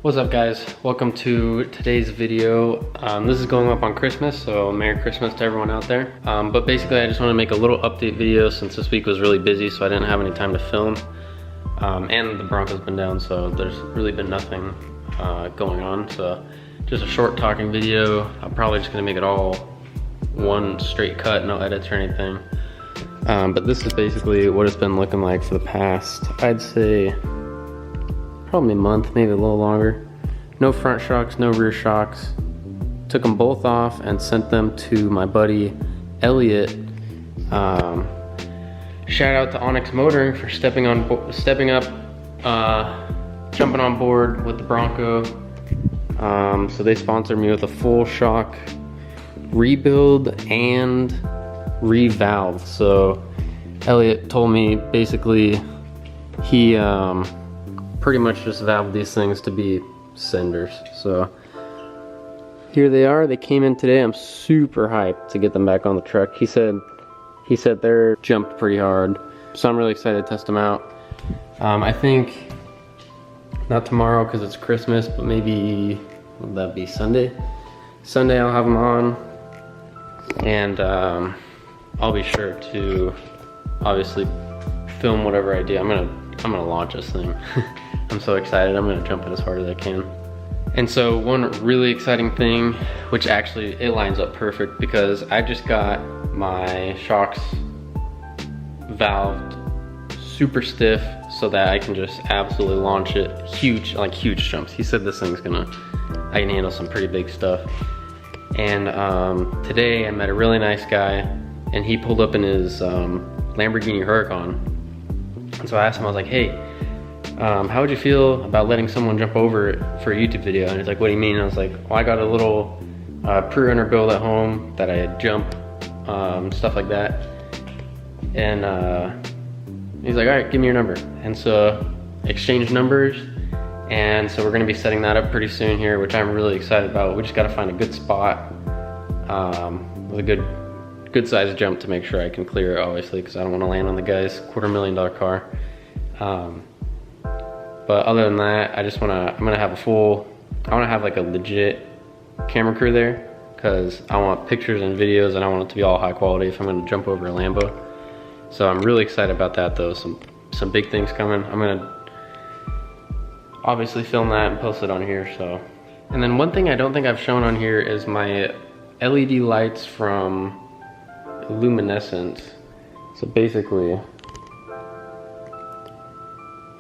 What's up guys, welcome to today's video. This is going up on Christmas, so Merry Christmas to everyone out there. But basically I just want to make a little update video since this week was really busy, so I didn't have any time to film. And the Bronco's been down, so there's really been nothing going on. So just a short talking video. I'm probably just gonna make it all one straight cut, no edits or anything. But this is basically what it's been looking like for the past, I'd say, probably a month, maybe a little longer. No front shocks, no rear shocks. Took them both off and sent them to my buddy Elliot. Shout out to Onyx Motoring for stepping up, jumping on board with the Bronco. So they sponsored me with a full shock rebuild and revalve. So Elliot told me basically he pretty much just valved these things to be senders. So here they are. They came in today. I'm super hyped to get them back on the truck. He said they're jumped pretty hard, so I'm really excited to test them out. I think not tomorrow because it's Christmas, but maybe, would that be Sunday? Sunday I'll have them on, and I'll be sure to obviously film whatever I do. I'm gonna launch this thing. I'm so excited. I'm gonna jump it as hard as I can. And so one really exciting thing, which actually it lines up perfect because I just got my shocks valved super stiff so that I can just absolutely launch it huge, like huge jumps. He said this thing's I can handle some pretty big stuff. And today I met a really nice guy and he pulled up in his Lamborghini Huracan. And so I asked him, I was like, hey, how would you feel about letting someone jump over it for a YouTube video? And he's like, what do you mean? And I was like, well, I got a little pre-runner build at home that I jump, stuff like that. And he's like, all right, give me your number. And so exchange numbers. And so we're gonna be setting that up pretty soon here, which I'm really excited about. We just gotta find a good spot with a good sized jump to make sure I can clear it, obviously, because I don't want to land on the guy's $250,000 car. But other than that, I'm gonna have I want to have like a legit camera crew there, because I want pictures and videos and I want it to be all high quality if I'm gonna jump over a Lambo. So I'm really excited about that though. Some big things coming. I'm gonna obviously film that and post it on here. So, and then one thing I don't think I've shown on here is my LED lights from Luminescence. So basically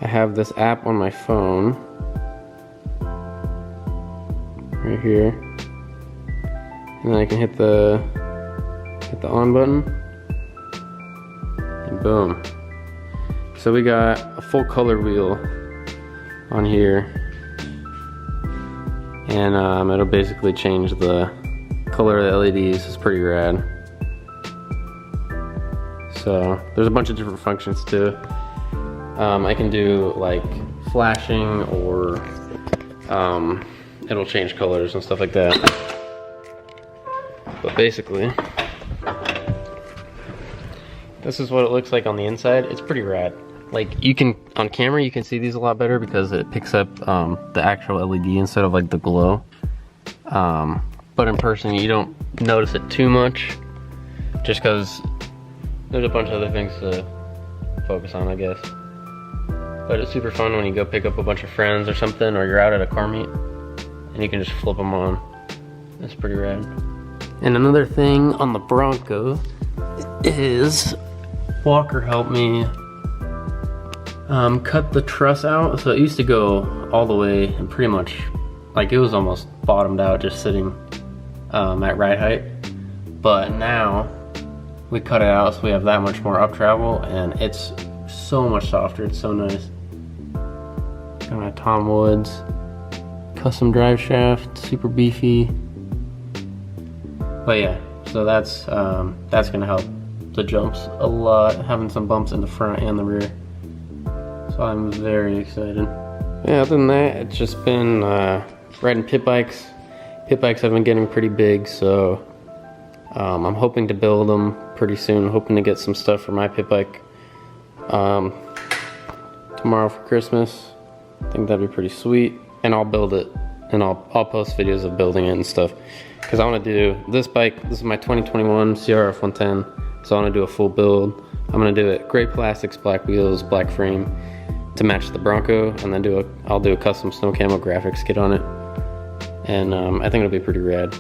I have this app on my phone right here, and then I can hit the on button and boom. So we got a full color wheel on here, and it'll basically change the color of the LEDs. It's pretty rad. So there's a bunch of different functions too. I can do like flashing, or it'll change colors and stuff like that. But basically, this is what it looks like on the inside. It's pretty rad. Like you can, on camera you can see these a lot better because it picks up the actual LED instead of like the glow. But in person you don't notice it too much, just because there's a bunch of other things to focus on, I guess. But it's super fun when you go pick up a bunch of friends or something, or you're out at a car meet and you can just flip them on. That's pretty rad. And another thing on the Bronco is Walker helped me cut the truss out. So it used to go all the way and pretty much, like, it was almost bottomed out just sitting at ride height. But now we cut it out so we have that much more up travel, and it's so much softer. It's so nice. Got my Tom Woods custom drive shaft, super beefy. But yeah, so that's gonna help the jumps a lot, having some bumps in the front and the rear. So I'm very excited. Yeah, other than that, it's just been riding pit bikes. Pit bikes have been getting pretty big, so I'm hoping to build them pretty soon. Hoping to get some stuff for my pit bike tomorrow for Christmas. I think that'd be pretty sweet. and I'll build it, and I'll post videos of building it and stuff. Because I want to do this bike. This is my 2021 CRF 110. So I want to do a full build. I'm gonna do it gray plastics, black wheels, black frame to match the Bronco, and then I'll do a custom snow camo graphics kit on it. And I think it'll be pretty rad.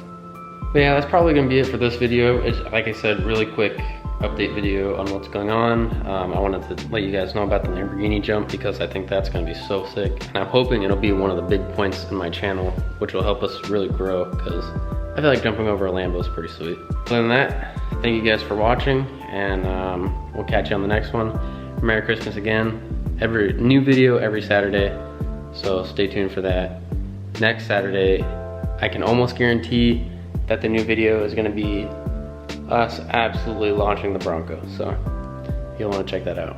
But yeah, that's probably gonna be it for this video. It's, like I said, really quick update video on what's going on. I wanted to let you guys know about the Lamborghini jump because I think that's gonna be so sick. And I'm hoping it'll be one of the big points in my channel, which will help us really grow, because I feel like jumping over a Lambo is pretty sweet. Other than that, thank you guys for watching, and we'll catch you on the next one. Merry Christmas again. Every new video every Saturday, so stay tuned for that. Next Saturday, I can almost guarantee that the new video is gonna be us absolutely launching the Bronco, so you'll wanna check that out.